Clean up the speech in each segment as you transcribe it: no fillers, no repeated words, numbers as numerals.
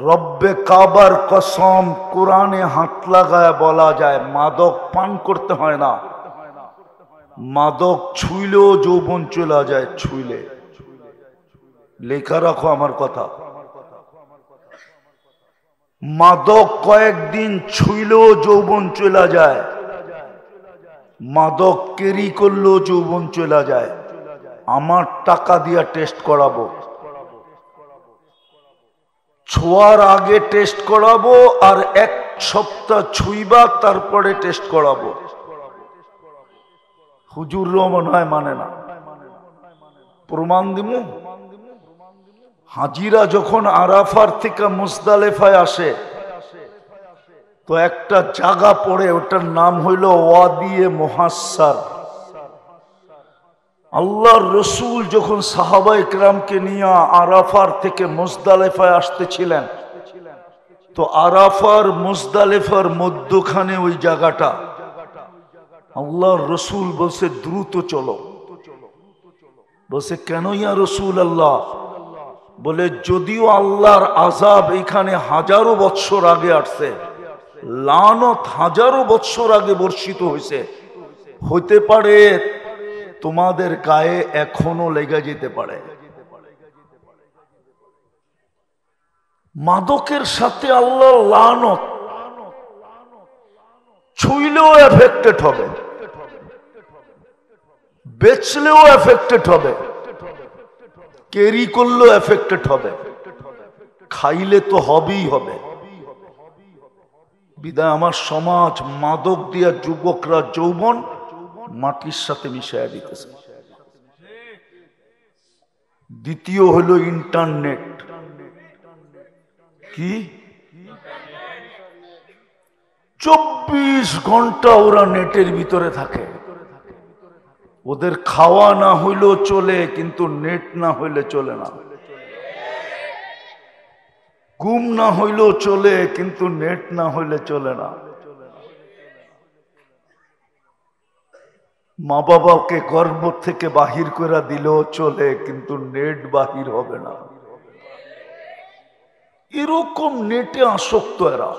রব্বে কাবার কসম, কোরআনে হাত লাগায় বলা যায় মাদক পান করতে হয় না, মাদক ছুঁইলেও যৌবন চলে যায়। ছুঁইলে লেখা রাখো আমার কথা, মাদক কয়েকদিন ছুঁইলেও যৌবন চলে যায়, মাদক কেরি করলেও যৌবন চলে যায়। আমার টাকা দিয়া টেস্ট করাবো, ছোঁয়ার আগে টেস্ট করাবো আর এক সপ্তাহ ছুঁইবা তারপরে টেস্ট করাবো। হুজুরও মনে হয় মানে না, প্রমাণ দিমু। হাজিরা যখন আরাফার থেকে মুজদালিফায় আসে তো একটা জায়গা পড়ে, ওটার নাম হইল ওয়াদিয়ে মুহাসসার। আল্লাহর রসুল যখন সাহাবায়ে কেরামকে নিয়ে আরাফার থেকে মুজদালিফায় আসতেছিলেন তো আরাফার মুজদালিফার মধ্যখানে ওই জায়গাটা, আল্লাহর রসুল বলছে দ্রুত চলো। বলছে কেন ইয়া রসুল আল্লাহ? বলে যদিও আল্লাহর আযাব এখানে হাজারো বৎসর আগে আসছে, লানত হাজারো বৎসর আগে বর্ষিত হয়েছে, হইতে পারে তোমাদের গায়ে এখনো লেগে যেতে পারে। মাদকের সাথে আল্লাহর লানত, ছুঁইলেও এফেক্টেড হবে, বেচলেও এফেক্টেড হবে, ক্যারি করলেও এফেক্টেড হবে, খাইলে তো হবেই হবে। বিদায় আমার সমাজ মাদক দিয়া যুবকরা যৌবন মাটির সাথে মিশাইয়া দিতেছে। দ্বিতীয় হলো ইন্টারনেট। কি 24 ঘন্টা ওরা নেটের ভিতরে থাকে। ওদের খাওয়া না হইলেও চলে, কিন্তু নেট না হইলে চলে না। ঘুম না হইলেও চলে, কিন্তু নেট না হইলে চলে না। মা বাবাকে গর্ভ থেকে বাহির করে দিলেও চলে, কিন্তু নেট বাহির হবে না। এরকম নেটে আসক্ত এরা।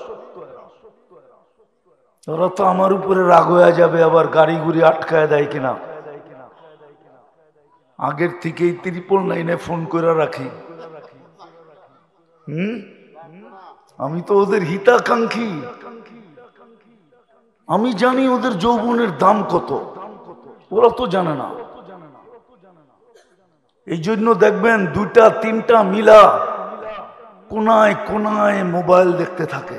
ওরা তো আমার উপরে রাগ হয়ে যাবে, আবার গাড়ি গুড়ি আটকায় দেয় কিনা। আগের থেকেই 999 ফোন করে রাখি। আমি তো ওদের হিতাকাঙ্ক্ষী, আমি জানি ওদের যৌবনের দাম কত, ওরা তো জানে না। এই জন্য দেখবেন 2টা 3টা মিলা কোনায় কোনায় মোবাইল দেখতে থাকে।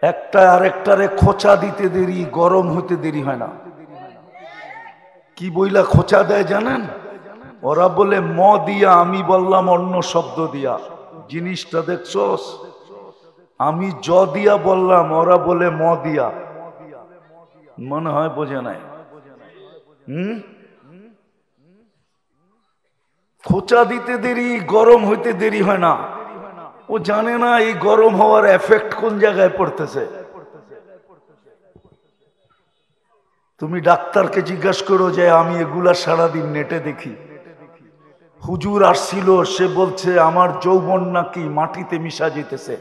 একটা আরেকটারে খোঁচা দিতে দেরি, গরম হইতে দেরি হয় না। কি বইলা খোঁচা দেয় জানেন? ওরা বলে ম দিয়া, আমি বললাম অন্য শব্দ দিয়া। জিনিসটা দেখছস? আমি জ দিয়া বললাম, ওরা বলে ম দিয়া। মনে হয় বোঝে নাই। খোঁচা দিতে দেরি, গরম হইতে দেরি হয় না। ও জানে না এই গরম হওয়ার এফেক্ট কোন জায়গায় পড়তেছে। তুমি ডাক্তারকে জিজ্ঞাসা করো যে আমি এগুলা সারাদিন নেটে দেখি। হুজুর আসছিল, সে বলছে আমার যৌবন নাকি মাটিতে মিশা যেতেছে।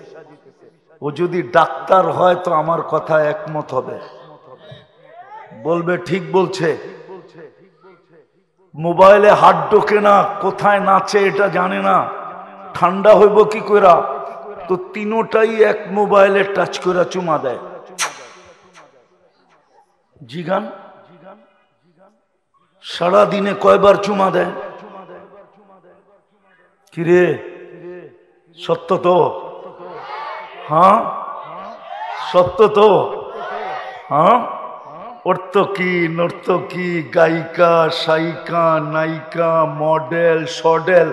ও যদি ডাক্তার হয় তো আমার কথা একমত হবে, বলবে ঠিক বলছে। মোবাইলে হাত ঢোকে না, কোথায় নাচে এটা জানে না, ঠান্ডা হইব কি কইরা, তো তিনোটাই এক মোবাইলে টাচ করে চুমা দেয়। জিগান সারাদিনে কয়বার চুমা দেয়? কিরে সত্য তো? হ্যাঁ সত্য তো? হ্যাঁ অর্থকি নর্তকী, গায়িকা, সায়িকা, নায়িকা, মডেল, সডেল,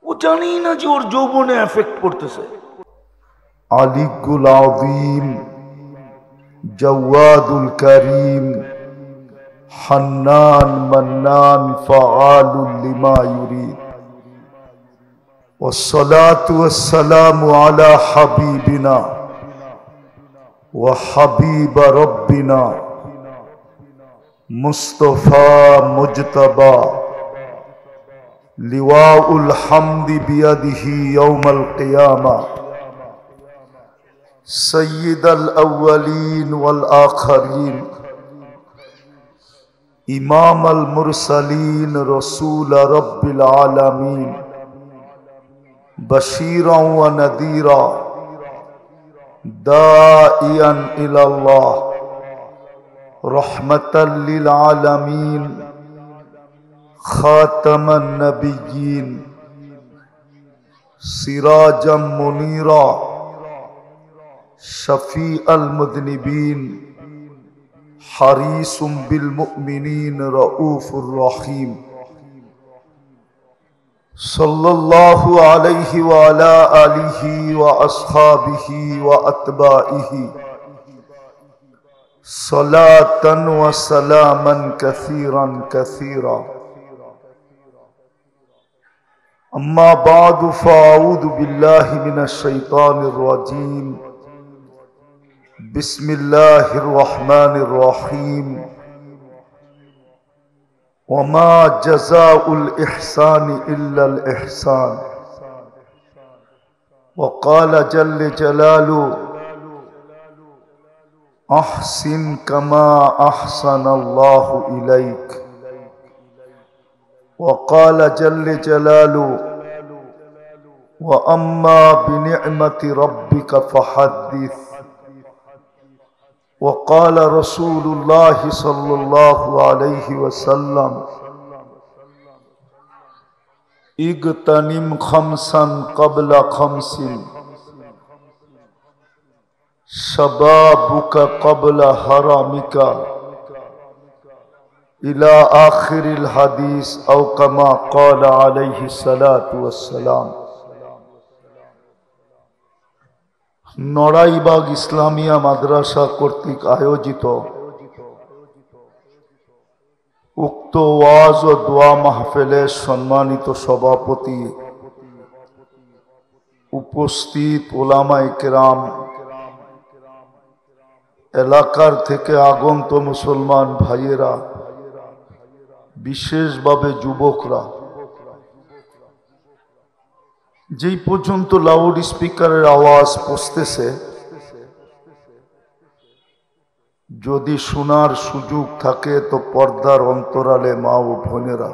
ও জানি না যে ওর যৌবনে এফেক্ট পড়তেছে। আলিকুল আযীম, জাওয়াদুল করিম, হান্নান মান্নান, ফাআলুল লিমা ইউরিদ। والصلاة والسلام على حبيبنا وحبيب ربنا مصطفى مجتبى লিওয়াউল হামদি বিয়াদিহি ইয়াউমাল কিয়ামা সাইয়্যিদাল আউয়ালিন ওয়াল আখিরিন ইমামাল মুরসালিন রাসূল রাব্বিল আলামিন বাশীরান ওয়া নাযীরা দাঈয়ান ইলাল্লাহ রাহমাতাল লিল আলামিন খাতামান নবিয়্যিন সিরাজাম মুনীরা শফীআল মুযনিবিন হারিসুম বিল মুমিনিন রাউফুর রহিম সাল্লাল্লাহু আলাইহি ওয়া আলা আলিহি ওয়া আসহাবিহি ওয়া আতবাইহি সালাতান ওয়া সালামান কাসীরান কাসীরা أما بعد فأعوذ بالله من الشيطان الرجيم بسم الله الرحمن الرحيم وما جزاء الإحسان إلا الإحسان وقال جل جلاله أحسن كما أحسن الله إليك وقال جل جلاله وأما بنعمة ربك فحدث وقال رسول الله صلى الله عليه وسلم اغتنم خمسا قبل خمس شبابك قبل هرمك إلى آخر الحديث أو كما قال عليه الصلاة والسلام নড়াইবাগ ইসলামিয়া মাদ্রাসা কর্তৃক আয়োজিত উক্ত ওয়াজ ও দোয়া মাহফিলের সম্মানিত সভাপতি, উপস্থিত উলামায়ে কেরাম, এলাকার থেকে আগন্ত মুসলমান ভাইয়েরা, বিশেষভাবে যুবকরা, যেই পর্যন্ত লাউড স্পিকারের আওয়াজ পৌঁছতেছে, যদি শোনার সুযোগ থাকে তো পর্দার অন্তরালে মা ও বোনেরা,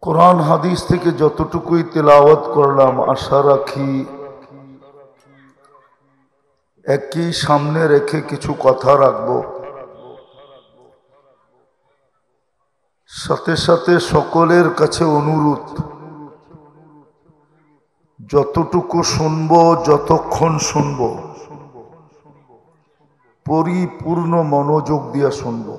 কোরআন হাদিস থেকে যতটুকুই তেলাওয়াত করলাম, আশা রাখি একই সামনে রেখে কিছু কথা রাখবো। সাথে সাথে সকলের কাছে অনুরোধ, যতটুকু শুনবো, যতক্ষণ শুনবো, পরিপূর্ণ মনোযোগ দিয়ে শুনবো।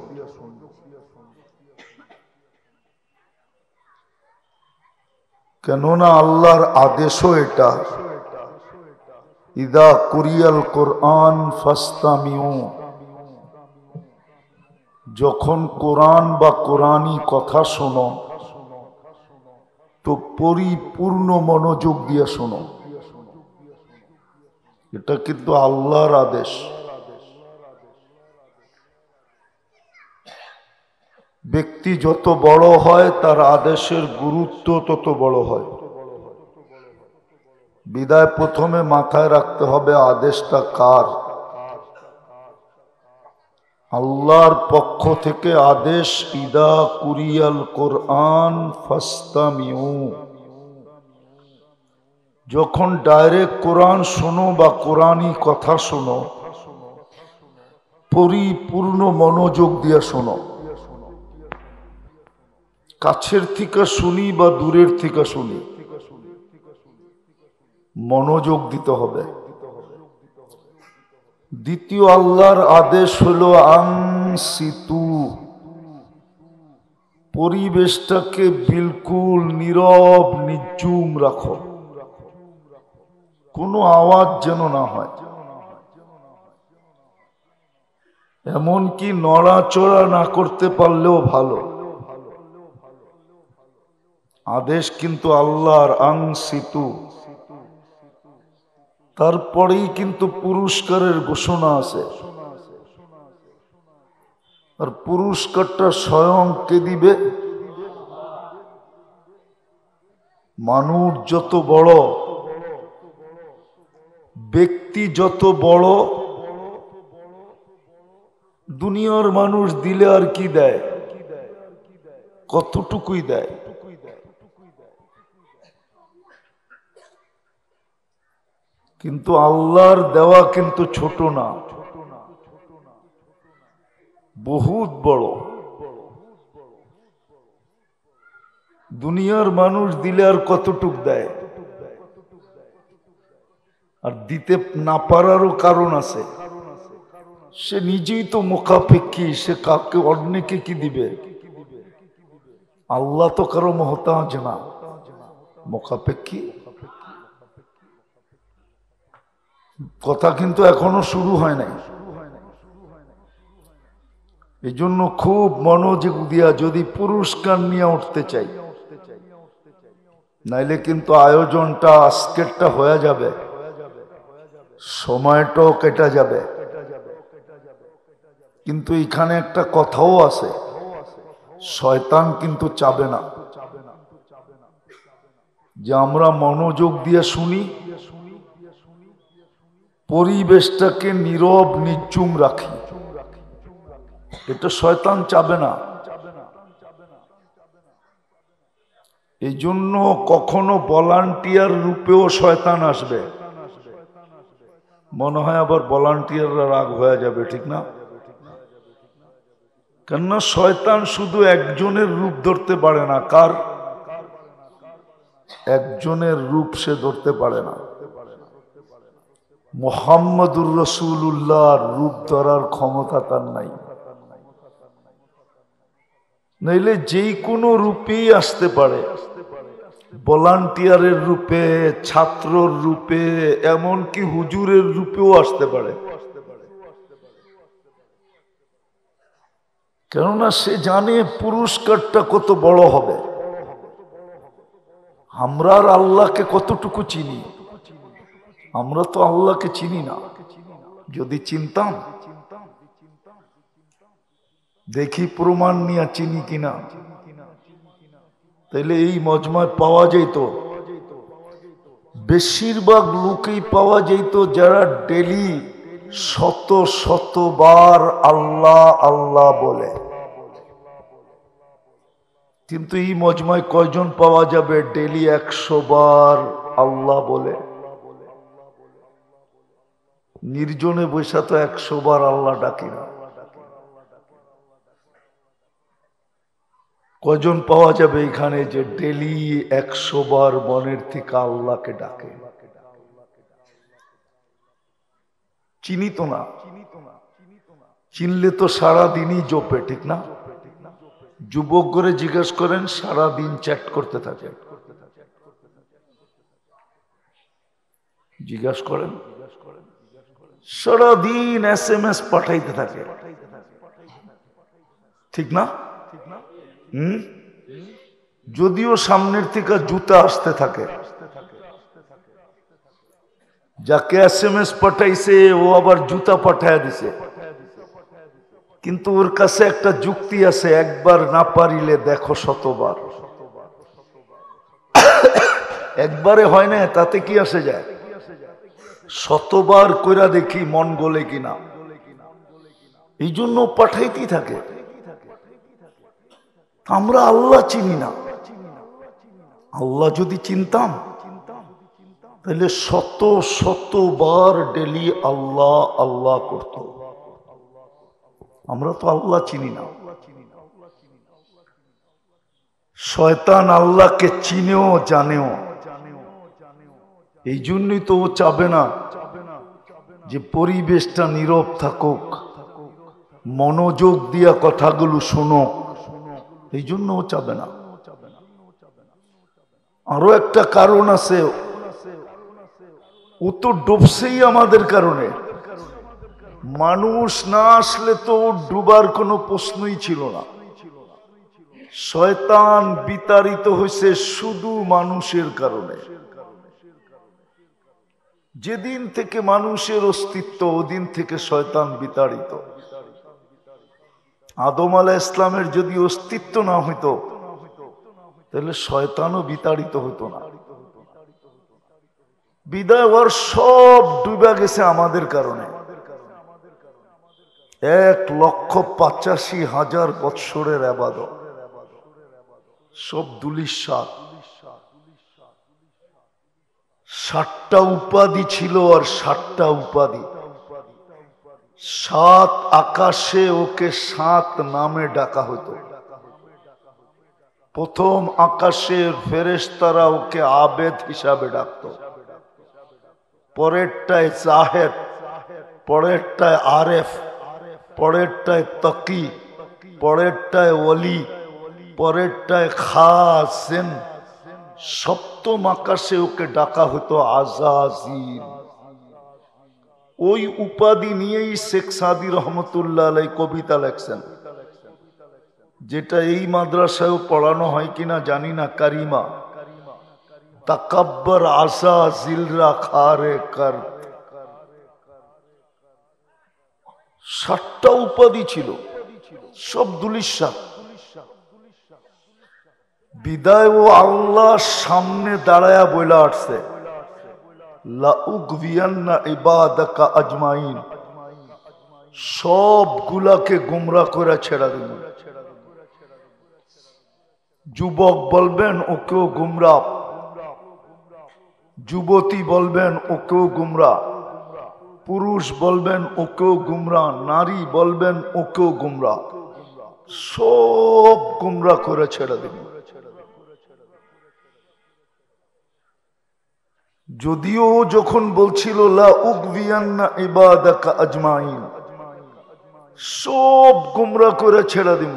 কেননা আল্লাহর আদেশও এটা, ইদা কুরিয়াল কোরআন ফাসতামিউ, যখন কোরআন বা কোরআনী কথা শোনো তো পরিপূর্ণ মনোযোগ দিয়ে শোনো। এটা কিন্তু আল্লাহর আদেশ। ব্যক্তি যত বড় হয় তার আদেশের গুরুত্ব তত বড় হয়। বিদায় প্রথমে মাথায় রাখতে হবে আদেশটা কার? আল্লাহর পক্ষ থেকে আদেশ, ইদা কুরিয়াল কোরআন ফাসতামিউ। যখন ডাইরেক্ট কোরআন শোনো বা কোরআনী কথা শোনো, পরিপূর্ণ মনোযোগ দিয়ে শোনো। কাছের থেকে শুনি বা দূরের থেকে শুনি, মনোযোগ দিতে হবে। দ্বিতীয় আল্লাহর আদেশ হলো আনসিতু, পরিবেশটাকে বিলকুল নীরব নিঝুম রাখো, কোনো আওয়াজ যেন না হয়। এমনকি নড়াচড়া না করতে পারলেও ভালো। আদেশ কিন্তু আল্লাহর, আনসিতু। তারপরেই কিন্তু পুরস্কারের ঘোষণা আছে। আর পুরস্কারটা স্বয়ং কে দিবে? মানুষ যত বড়, ব্যক্তি যত বড়, দুনিয়ার মানুষ দিলে আর কি দেয়? কতটুকুই দেয়। কিন্তু আল্লাহর দেওয়া কিন্তু ছোট না, বহুত বড়। দুনিয়ার মানুষ দিলে আর কতটুক দেয়? আর দিতে না পারারও কারণ আছে। সে নিজেই তো মুখাপেক্ষী, সে কাকে অন্যকে কি দিবে? আল্লাহ তো কারো মহতাজ না, মুখাপেক্ষী। কথা কিন্তু এখনো শুরু হয় নাই। এই জন্য খুব মনোযোগ দিয়া যদি পুরস্কার নিয়ে উঠতে চাই, নাইলে কিন্তু আয়োজনটা আজকেরটা হয়ে যাবে, সময়টাও কেটে যাবে। কিন্তু এখানে একটা কথাও আছে, শয়তান কিন্তু চাবে না যে আমরা মনোযোগ দিয়ে শুনি, পরিবেশটাকে নীরব নিঝুম রাখি। এটা শয়তান চাবে না। এই জন্য কখনো ভলান্টিয়ার রূপেও শয়তান আসবে। মনে হয় আবার ভলান্টিয়াররা রাগ হয়ে যাবে, ঠিক না? কেননা শয়তান শুধু একজনের রূপ ধরতে পারে না। কার? একজনের রূপ সে ধরতে পারে না। মুহাম্মদুর রাসূলুল্লাহর রূপ ধরার ক্ষমতা তার নাই। নইলে যেই কোনো রূপেই আসতে পারে, ভলান্টিয়ারের রূপে, ছাত্রর রূপে, এমনকি হুজুরের রূপেও আসতে পারে। কেননা সে জানে পুরস্কারটা কত বড় হবে। আমরা আর আল্লাহকে কতটুকু চিনি? আমরা তো আল্লাহকে চিনি না। যদি চিনতাম, দেখি প্রমাণ নিয়ে চিনি কিনা, তাইলে এই মজমায় পাওয়া যেত বেশিরভাগ লোকেই পাওয়া যেত যারা ডেলি শত শতবার আল্লাহ আল্লাহ বলে। কিন্তু এই মজমায় কয়জন পাওয়া যাবে ডেলি 100 বার আল্লাহ বলে? নির্জনে বৈশা তো 100 বার আল্লাহ ডাকি না। কয়জন পাওয়া যাবে এখানে যে ডেলি 100 বার মনের থেকে আল্লাহকে ডাকে? চিনি তো না। চিনলে তো সারাদিনই জপে, ঠিক না? যুবক করে জিজ্ঞেস করেন, সারাদিন চ্যাট করতে থাকে। জিজ্ঞেস করেন, সারাদিন SMS পাঠাইতে থাকে, ঠিক না? যদিও সামনের থেকে জুতা আসতে থাকে। যাকে SMS পাঠাইছে ও আবার জুতা পাঠায় দিছে, কিন্তু ওর কাছে একটা যুক্তি আছে, একবার না পারিলে দেখো শতবার। একবারে হয় না, তাতে কি আসে যায়? শতবার কইরা দেখি মন গলে কিনা। এই জন্য পাঠাইতেই থাকে। আমরা আল্লাহ চিনি না। আল্লাহ যদি চিনতাম তাহলে শত শতবার ডেলি আল্লাহ আল্লাহ করত। আমরা তো আল্লাহ চিনি না। শয়তান আল্লাহকে চিনেও জানেও। এই জন্যই তো ও চাবে না যে পরিবেশটা নীরব থাকুক, মনোযোগ দিয়া কথাগুলো শোনো। এই জন্য ও চাবে না। আরো একটা কারণ আছে, ও তো ডুবছেই আমাদের কারণে। মানুষ না আসলে তো ডুবার কোনো প্রশ্নই ছিল না। শয়তান বিতাড়িত হয়েছে শুধু মানুষের কারণে। যেদিন থেকে মানুষের অস্তিত্ব, ওদিন থেকে শয়তান বিতাড়িত। আদম আলাইহিস ইসলামের যদি অস্তিত্ব না হইতো তাহলে শয়তানও বিতাড়িত হতো না। বিদায় ওর সব ডুবে গেছে আমাদের কারণে। 1,85,000 বৎসরের ইবাদত সব ধুলিস্যাৎ। 60টা উপাধি ছিল আর 60টা উপাধি। 7 আকাশে ওকে 7 নামে ডাকা হতো। প্রথম আকাশের ফেরেশতারা ওকে আবেদ হিসাবে ডাকতো, পরেরটায় জাহেদ, পরেরটায় আরেফ, পরেরটায় তকি, পরেরটায় ওলি, পরেরটায় খাসেন। সপ্তম আকাশে ওকে ডাকা হতো আজাজিল। ওই উপাধি নিয়েই শেখ সাদি রহমতুল্লাহ আলাই কবিতা লেখছেন, যেটা এই মাদ্রাসায় পড়ানো হয় কিনা জানি না। কারিমা তাকাব্বর আজাজিলরা খারে কর। 7টা উপাধি ছিল, সব ধুলিস্যাৎ। বিদায় ও আল্লাহ সামনে দাঁড়ায়া বইলা আসছে, লাউগবিয়ান্না ইবাদাকা আজমাইন, সবগুলাকে গুমরা করে ছেড়া দিল। যুবক বলবেন ওকেও গুমরা, যুবতী বলবেন ওকেও গুমরা, পুরুষ বলবেন ওকেও গুমরা, নারী বলবেন ওকেও গুমরা, সব গুমরা করে ছেড়ে দিল। যদিও যখন বলছিল লা উগবিয়ান্না ইবাদাকা আজমাইন, সব গুমরা করে ছেড়ে দিব।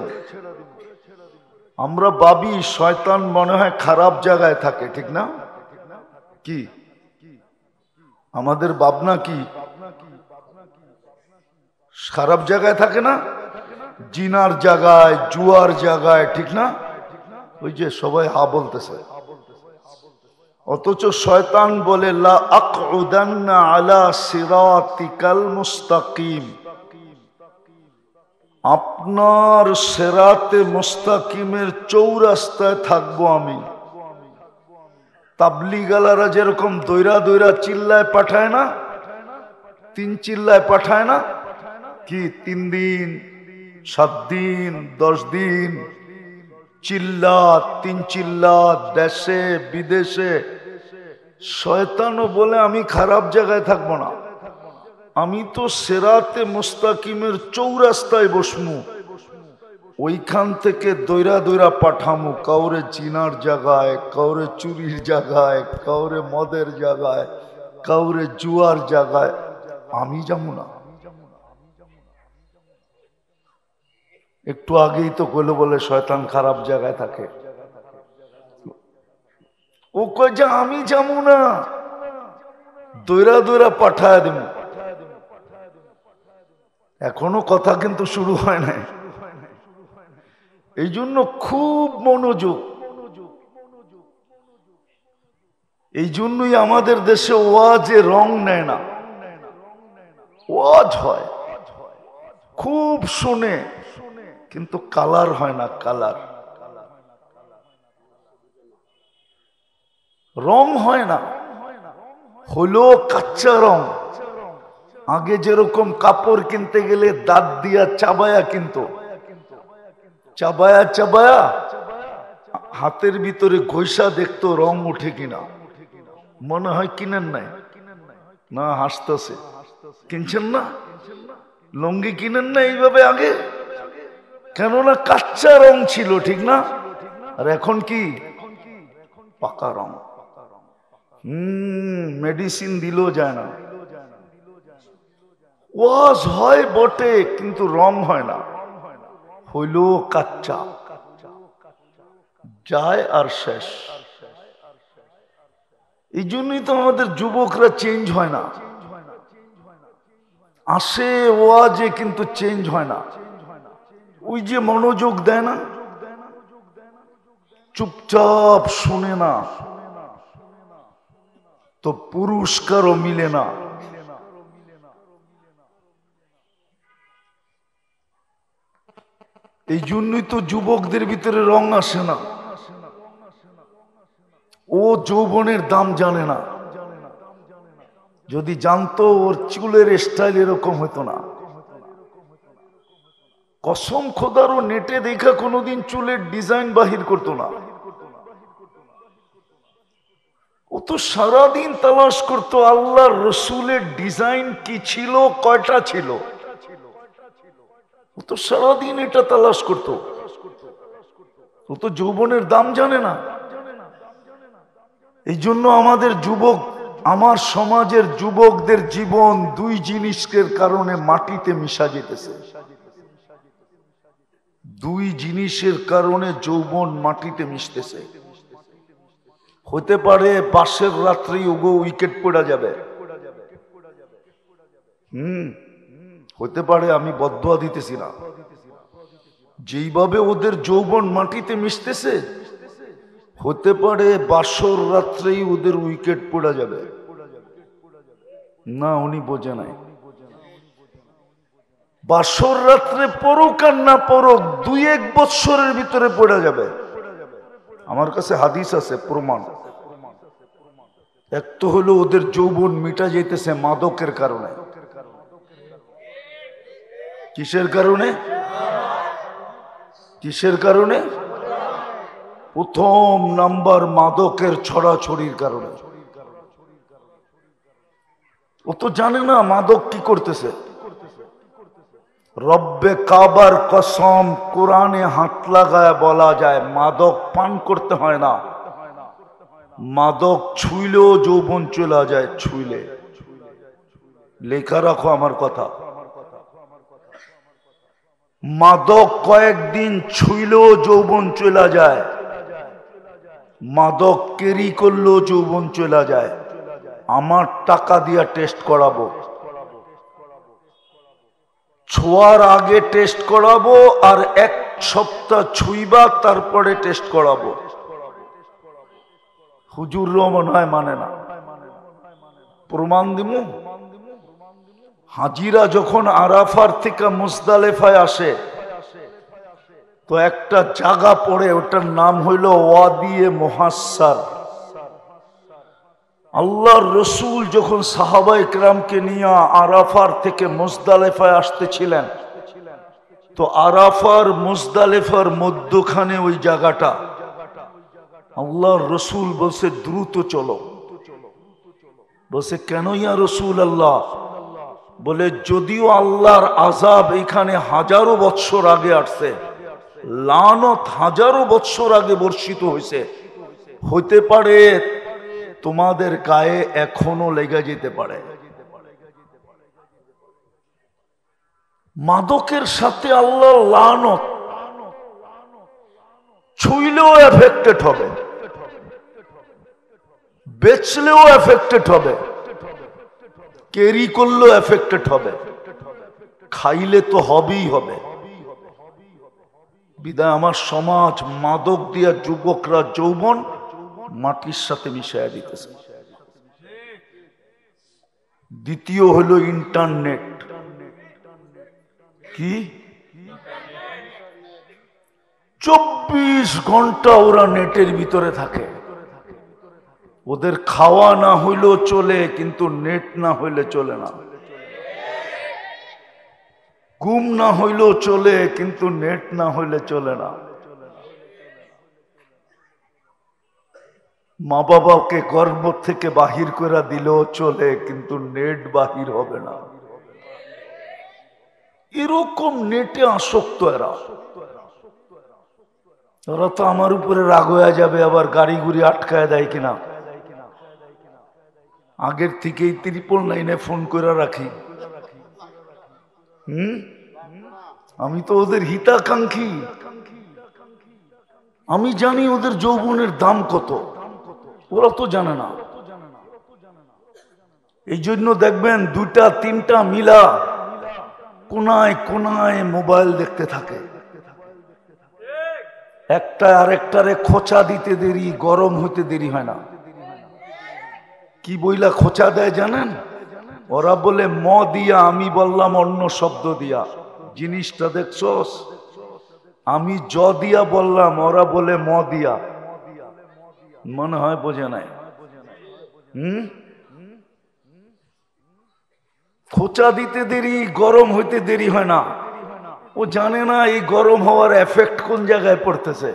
আমরা ভাবি শয়তান মনে হয় খারাপ জায়গায় থাকে, ঠিক না? কি আমাদের ভাবনা কি খারাপ জায়গায় থাকে না? জিনার জায়গায়, জুয়ার জায়গায়, ঠিক না? ওই যে সবাই হা বলতেছে, অথচ শয়তান বলে লা আকউদান্না আলা সিরাতিকাল মুস্তাকিম, আপনার সিরাতে মুস্তাকিমের চৌরাস্তায় থাকবো আমি। তাবলীগালারা যেরকম দৈরা দৈরা চিল্লায় পাঠায় না, 3 চিল্লায় পাঠায় না, কি 3 দিন 7 দিন 10 দিন চিল্লাত, 3 চিল্লাত দেশে বিদেশে। শয়তানও বলে আমি খারাপ জায়গায় থাকবো না, আমি তো সিরাতে মুস্তাকিমের চৌরাস্তায় বসমু, ওইখান থেকে দৈরা দৈরা পাঠামু, কাউরে চিনার জায়গায়, কাউরে চুরির জায়গায়, কাউরে মদের জায়গায়, কাউরে জুয়ার জায়গায়। আমি যাবো না। একটু আগেই তো কইলো বলে শয়তান খারাপ জায়গায় থাকে। ও কয় যে আমি যাবো না, দৈরা দৈরা পাঠায় দেব। এখনো কথা কিন্তু শুরু হয় নাই। এই জন্য খুব মনোযোগ। এই জন্যই আমাদের দেশে ওয়াজে রং নেয় না। ওয়াজ হয়, খুব শুনে, কিন্তু কালার হয় না, কালার রং হয় না, হলো কাঁচা রং। আগে যেরকম কাপড় কিনতে গেলে দাঁত দিয়া চাবায়া কিনতো, চাবায়া চাবায়া হাতের ভিতরে ঘষা দেখতো রং উঠে কিনা। মনে হয় কিনেন নাই না? হাসতেছে। কিনছেন না? লুঙ্গি কিনেন না এইভাবে আগে? কেননা কাঁচা রং ছিল, ঠিক না? আর এখন কি পাকা রং। মেডিসিন দিলেও যায় না। ওয়াজ হয় বটে, কিন্তু রং হয় না, হইল কাচ্চা, যায় আর শেষ। এই জন্যই তো আমাদের যুবকরা চেঞ্জ হয় না, আসে ওয়াজে কিন্তু চেঞ্জ হয় না। ওই যে মনোযোগ দেয় না, চুপচাপ শুনে না, তো পুরস্কারও মিলে না। এই জন্যই তো যুবকদের ভিতরে রং আসে না। ও যৌবনের দাম জানে না, যদি জানতো ওর চুলের স্টাইল এরকম হতো না। কসম খোদারও নেটে দেখা কোনোদিন চুলের ডিজাইন বাহির করতো না। ও তো সারাদিন তালাশ করতো আল্লাহর রসুলের ডিজাইন কি ছিল, কয়টা ছিল। ও তো সারাদিন এটা তালাশ করতো। ও তো যৌবনের দাম জানে না। এই জন্য আমাদের যুবক, আমার সমাজের যুবকদের জীবন দুই জিনিসের কারণে মাটিতে মিশা যেতেছে। দুই জিনিসের কারণে যৌবন মাটিতে মিশতেছে। হতে পারে পাশের রাত্রি ওগো উইকেট পড়া যাবে। হতে পারে, আমি বদদুয়া দিতেছি না। যেইভাবে ওদের যৌবন মাটিতে মিশতেছে, হতে পারে বাসর রাত্রেই ওদের উইকেট পড়া যাবে। না, উনি বোঝে নাই। বাসর রাত্রে পড়ুক আর না পড়ুক, 2-1 বৎসরের ভিতরে পড়া যাবে। আমার কাছে হাদিস আছে, প্রমাণ। এক তো হলো ওদের যৌবন মিটা যাইতেছে মাদকের কারণে। কিসের কারণে? কিসের কারণে? প্রথম নাম্বার মাদকের ছড়াছড়ির কারণে। ও তো জানে না মাদক কি করতেছে। রব্বে কাবার কসম, কোরআনে হাত লাগায় বলা যায় মাদক পান করতে হয় না, মাদক ছুঁইলেও যৌবন চলে যায়। ছুঁইলে, লেখা রাখো আমার কথা, মাদক কয়েকদিন ছুঁইলেও যৌবন চলে যায়, মাদক কেরি করলেও যৌবন চলে যায়। আমার টাকা দিয়া টেস্ট করাবো, ছোঁয়ার আগে টেস্ট করাবো, আর 1 সপ্তাহ ছুঁইবা তারপরে টেস্ট করাবো। হুজুর মনে হয় মানে না, প্রমাণ দিমু। হাজিরা যখন আরাফার থেকে মুজদালিফায় আসে, তো একটা জায়গা পড়ে, ওটার নাম হইল ওয়াদিয়ে মুহাসসার। আল্লাহর রসুল যখন সাহাবায়ে কেরামকে নিয়ে আরাফার থেকে মুজদালিফায় আসতেছিলেন, তো আরাফার মুজদালিফার মধ্যখানে ওই জায়গাটা। আল্লাহর রসুল বলছে দ্রুত চলো। বলছে কেন ইয়া রসুল আল্লাহ? বলে যদিও আল্লাহর আযাব এখানে হাজারো বৎসর আগে আসছে, লানত হাজারো বৎসর আগে বর্ষিত হয়েছে, হইতে পারে তোমাদের গায়ে এখনো লেগে যেতে পারে। মাদকের সাথে আল্লাহর লানত, ছুঁইলেও এফেক্টেড হবে, বেচলেও এফেক্টেড হবে, ক্যারি করলেও এফেক্টেড হবে, খাইলে তো হবেই হবে। বিদায় আমার সমাজ মাদক দিয়া যুবকরা যৌবন মাটির সাথে মিশাইয়া দিতেছে। দ্বিতীয় হলো ইন্টারনেট। কি 24 ঘন্টা ওরা নেটের ভিতরে থাকে। ওদের খাওয়া না হইলেও চলে, কিন্তু নেট না হইলে চলে না। ঘুম না হইলেও চলে, কিন্তু নেট না হইলে চলে না। মা বাবাকে গর্ভ থেকে বাহির করে দিলেও চলে, কিন্তু নেট বাহির হবে না। এরকম নেটে আসক্ত এরা। ওরা তো আমার উপরে রাগ হয়ে যাবে, আবার গাড়ি গুড়ি আটকায় দেয় কিনা। আগের থেকেই 999 ফোন করে রাখি। আমি তো ওদের হিতাকাঙ্ক্ষী। আমি জানি ওদের যৌবনের দাম কত, ওরা তো জানে না। এই জন্য দেখবেন 2টা-3টা মিলা কোনায় কোনায় মোবাইল দেখতে থাকে। একটা আরেকটারে খোঁচা দিতে দেরি, গরম হইতে দেরি হয় না। কি বইলা খোঁচা দেয় জানেন? ওরা বলে ম দিয়া, আমি বললাম অন্য শব্দ দিয়া। জিনিসটা দেখছস? আমি জ দিয়া বললাম, ওরা বলে ম দিয়া। মনে হয় বোঝে নাই। খোঁচা দিতে দেরি, গরম হইতে দেরি হয় না। ও জানে না এই গরম হওয়ার এফেক্ট কোন জায়গায় পড়তেছে।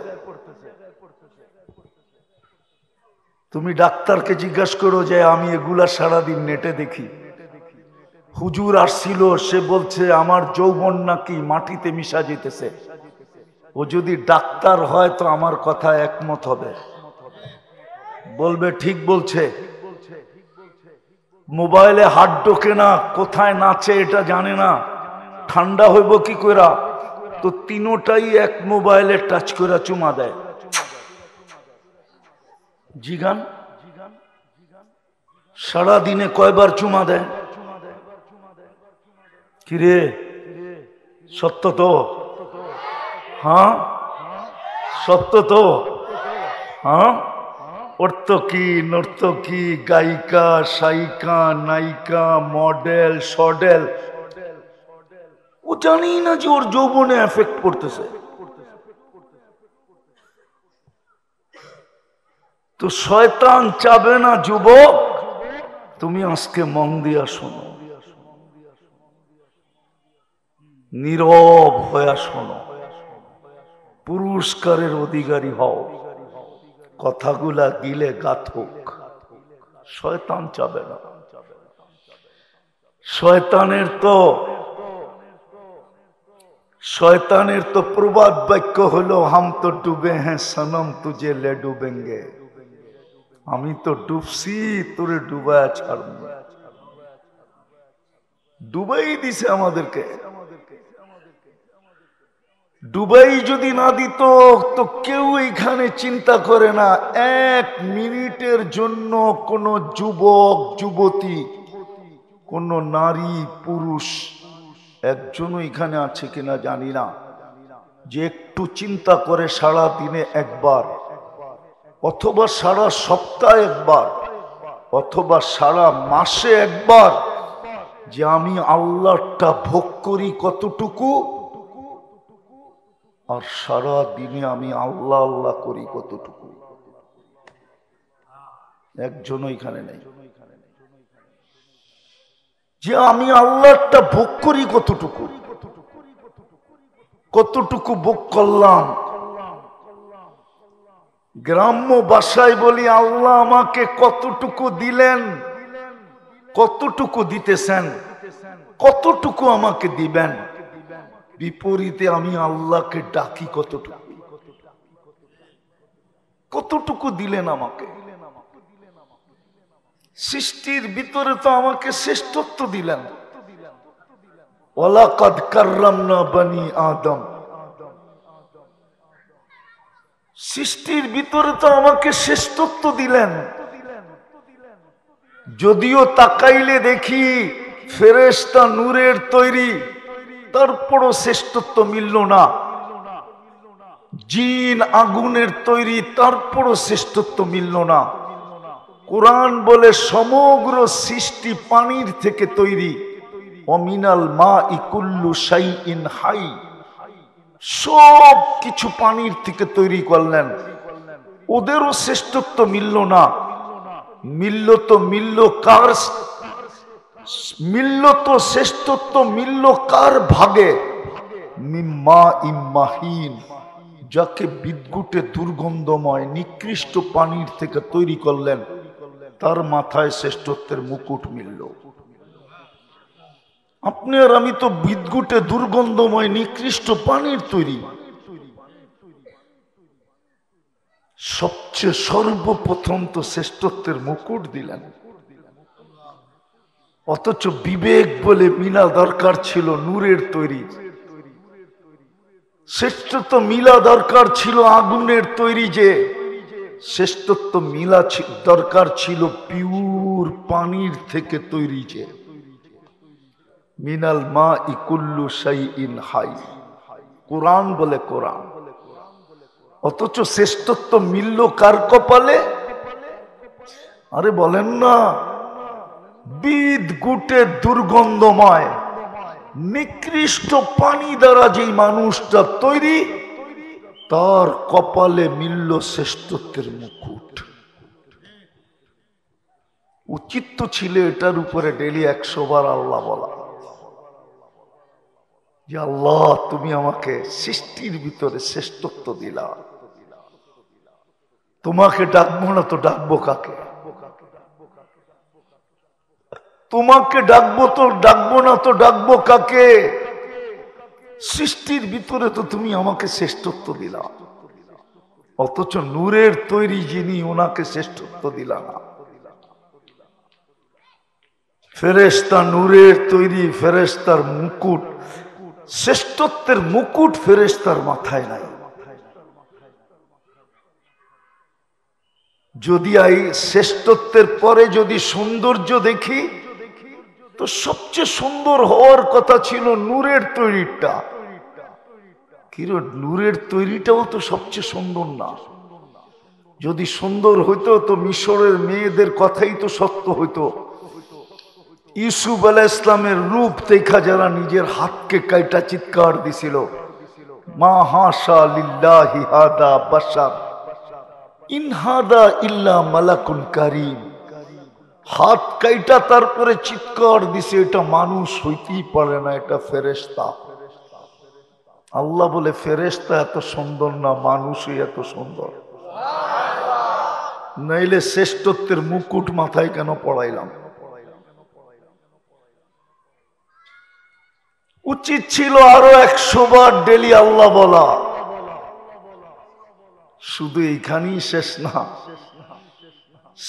তুমি ডাক্তারকে জিজ্ঞাসা করো যে আমি এগুলা সারাদিন নেটে দেখি, হুজুর আসছিল, সে বলছে আমার যৌবন নাকি মাটিতে মিশা যেতেছে। ও যদি ডাক্তার হয় তো আমার কথা একমত হবে, বলবে ঠিক বলছে। মোবাইলে হাত ঢোকে না, কোথায় নাচে এটা জানে না, ঠান্ডা হইব কি কইরা, তো তিনোটাই এক মোবাইলে টাচ করে চুমা দেয়। জিগান সারা দিনে কয়বার চুমা দেয়? কিরে সত্য তো? হ্যাঁ সত্য তো? হ্যাঁ অর্থকি নর্তকী, গায়িকা, সায়িকা, নায়িকা, মডেল, সডেল, ও জানি না যে ওর যৌবনে এফেক্ট করতেছে। তো শয়তান চাবে না যুবক তুমি আজকে মন দিয়া শোনো, নীরব হয়ে শোনো, পুরস্কারের অধিকারী হও, কথাগুলা গিলে গাথুক। শয়তান চাবে না। শয়তানের তো প্রবাদ বাক্য হলো হাম তো ডুবে হ্যাঁ সনম তুঝে লে ডুবেঙ্গে, আমি তো ডুবছি তোরে ডুবায়া ছাড়ব। ডুবাই দিছে আমাদেরকে। ডুবাই যদি না দিত তো কেউ এখানে চিন্তা করে না এক মিনিটের জন্য কোন যুবক যুবতী, কোন নারী পুরুষ একজনও এখানে আছে কিনা জানি না, যে একটু চিন্তা করে সারা দিনে একবার অথবা সারা সপ্তাহে একবার অথবা সারা মাসে একবার যে আমি আল্লাহটা ভোগ করি কতটুকু, আর সারা দিনে আমি আল্লাহ আল্লাহ করি কতটুকু। একজনও এখানে নেই যে আমি আল্লাহটা ভোগ করি কতটুকু, কতটুকু ভোগ করলাম। গ্রাম্য ভাষায় বলি আল্লাহ আমাকে কতটুকু দিলেন, কতটুকু দিতেছেন, কতটুকু আমাকে দিবেন। বিপরীতে আমি আল্লাহকে ডাকি কতটুকু, কতটুকু দিলেন আমাকে। সৃষ্টির ভিতরে তো আমাকে শ্রেষ্ঠত্ব দিলেন, ওয়ালাকাদ কাররামনা বনি আদম। সৃষ্টির ভিতরে তো আমাকে শ্রেষ্ঠত্ব দিলেন, যদিও তাকাইলে দেখি ফেরেশতা নূরের তৈরি, তারপরও শ্রেষ্ঠত্ব মিলল না। জিন আগুনের তৈরি, তারপরও শ্রেষ্ঠত্ব মিলল না। কোরআন বলে সমগ্র সৃষ্টি পানির থেকে তৈরি, অমিনাল মা ইকুল্লু শাইইন হাই, সব কিছু পানির থেকে তৈরি করলেন, ওদেরও শ্রেষ্ঠত্ব মিলল না। মিলল তো মিলল কার, মিলল তো শ্রেষ্ঠত্ব মিলল কার ভাগে? মিম্মা ইম্মাহিন, যাকে বিদ্যুটে দুর্গন্ধময় নিকৃষ্ট পানির থেকে তৈরি করলেন, তার মাথায় শ্রেষ্ঠত্বের মুকুট মিলল। আপনি আর আমি তো বিদ্যুটে দুর্গন্ধময় নিকৃষ্ট পানির তৈরি। সবচেয়ে সর্বপ্রথম তো শ্রেষ্ঠত্বের মুকুট দিলেন, অথচ বিবেক বলে মিলা দরকার ছিল নূরের তৈরি, শ্রেষ্ঠত্ব মিলা দরকার ছিল আগুনের তৈরি, যে শ্রেষ্ঠত্ব মিলা দরকার ছিল পিওর পানির থেকে তৈরি, যে মিনাল মা ইকুল্লু শাইইন হাই। কোরআন বলে কোরআন, অথচ শ্রেষ্ঠত্ব মিলল কার কপালে? আরে বলেন না, বিদ্যুটে দুর্গন্ধময় নিকৃষ্ট পানি দ্বারা যেই মানুষটা তৈরি, তার কপালে মিলল শ্রেষ্ঠত্বের মুকুট। উচিত তো ছিল এটার উপরে ডেলি 100 বার আল্লাহ বলা, যে আল্লাহ তুমি আমাকে সৃষ্টির ভিতরে শ্রেষ্ঠত্ব দিলা, তোমাকে ডাকবো না তো ডাকবো কাকে? তোমাকে ডাকবো তো ডাকবো না তো ডাকবো কাকে? সৃষ্টির ভিতরে তো তুমি আমাকে শ্রেষ্ঠত্ব দিলা, অথচ নূরের তৈরি যিনি ওনাকে শ্রেষ্ঠত্ব দিলা না। ফেরেশতা নূরের তৈরি, ফেরেশতার মুকুট, শ্রেষ্ঠত্বের মুকুট ফেরেশতার মাথায় নাই। যদি এই শ্রেষ্ঠত্বের পরে যদি সৌন্দর্য দেখি, তো সবচেয়ে সুন্দর হওয়ার কথা ছিল নূরের তৈরিটা। কিরো নূরের তৈরিটাও তো সবচেয়ে সুন্দর না? যদি সুন্দর হইতো তো মিশরের মেয়েদের কথাই তো সত্য হইতো। ইউসুফ আলাইহিস ইসলামের রূপ দেখা যারা নিজের হাতকে কাইটা চিৎকার দিছিল, মা হাশা লিল্লাহি হাদা বাশার ইন হাদা ইল্লা মালাকুন কারীম। হাত কাইটা তারপরে চিৎকার দিছে, এটা মানুষ হইতেই পারে না, এটা ফেরেশতা। আল্লাহ বলে ফেরেশতা এত সুন্দর না, মানুষই এত সুন্দর। নাইলে শ্রেষ্ঠত্বের মুকুট মাথায় কেন পড়াইলাম? উচিত ছিল আরো 100 বার ডেলি আল্লাহ বলা। শুধু এইখানেই শেষ না,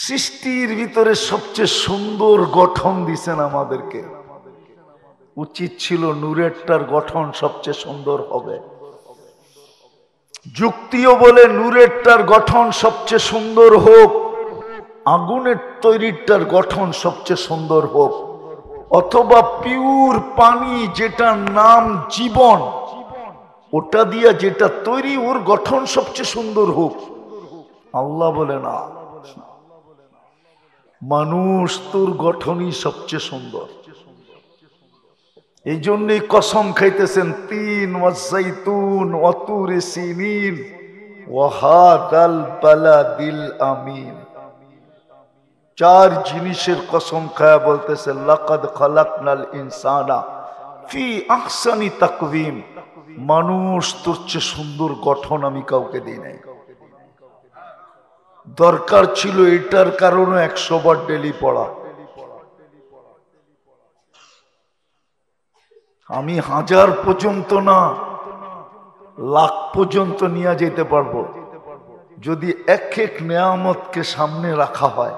সৃষ্টির ভিতরে সবচেয়ে সুন্দর গঠন দিছেন আমাদেরকে। উচিত ছিল নূরেরটার গঠন সবচেয়ে সুন্দর হবে। যুক্তিও বলে নূরেরটার গঠন সবচেয়ে সুন্দর হোক, আগুনের তৈরিটার গঠন সবচেয়ে সুন্দর হোক, অথবা পিওর পানি যেটার নাম জীবন, ওটা দিয়া যেটা তৈরি ওর গঠন সবচেয়ে সুন্দর হোক। আল্লাহ বলে না, মানুষ তোর গঠনই সবচেয়ে সুন্দর। এই জন্যই কসম খাইতেছেন, তিন ওয়াজাইতুন ওয়া তুরি সিনিন ওয়া হাদাল বালাদিল আমিন। 4 জিনিসের কসম খায়া বলতেছে, লাকাদ খালাকনাল ইনসানা ফি আহসানি তাকওয়িম। মানুষ তোর চেয়ে সুন্দর গঠন আমি কাউকে দিই নাই। দরকার ছিল এটার কারণে 100 বার ডেলি পড়া। আমি 1000 পর্যন্ত না, লাখ পর্যন্ত নিয়ে যেতে পারবো, যদি এক এক নেয়ামতকে সামনে রাখা হয়,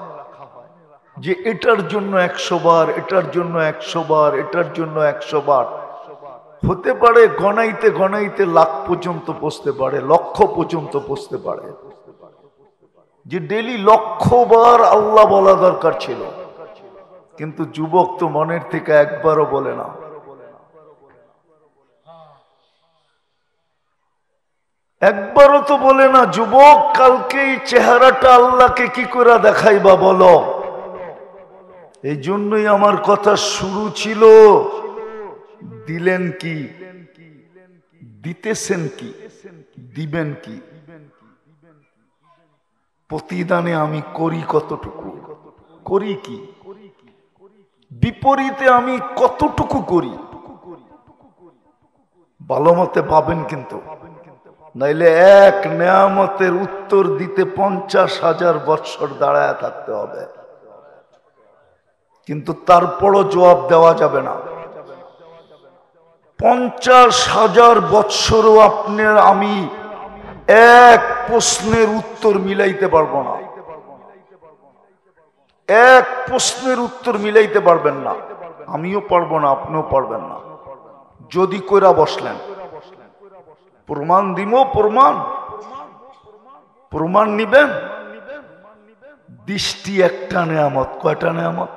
যে এটার জন্য 100 বার, এটার জন্য 100 বার, এটার জন্য 100 বার। হতে পারে গণাইতে গণাইতে লাখ পর্যন্ত পৌঁছতে পারে, লক্ষ পর্যন্ত পৌঁছতে পারে। যে ডেলি 1,00,000 বার আল্লাহ বলা দরকার ছিল, কিন্তু যুবক তো মনের থেকে একবারও বলে না। একবারও তো বলে না, যুবক কালকে এই চেহারাটা আল্লাহকে কি করে দেখাইবা বলো? এই জন্যই আমার কথা শুরু ছিল, দিলেন কি, দিতেছেন কি, দিবেন কি? প্রতিদানে আমি করি কতটুকু, করি কি? বিপরীতে আমি কতটুকু করি? ভালো মতে পাবেন কিন্তু, নাইলে এক নেয়ামতের উত্তর দিতে 50,000 বৎসর দাঁড়ায় থাকতে হবে। কিন্তু তারপরও জবাব দেওয়া যাবে না। 50,000 বৎসরও আপনার আমি এক প্রশ্নের উত্তর মিলাইতে পারবো না। এক প্রশ্নের উত্তর মিলাইতে পারবেন না, আমিও পারবো না, আপনিও পারবেন না। যদি কইরা বসলেন, প্রমাণ দিব, প্রমাণ প্রমাণ নিবেন। দৃষ্টি একটা নেয়ামত, কয়টা নেয়ামত?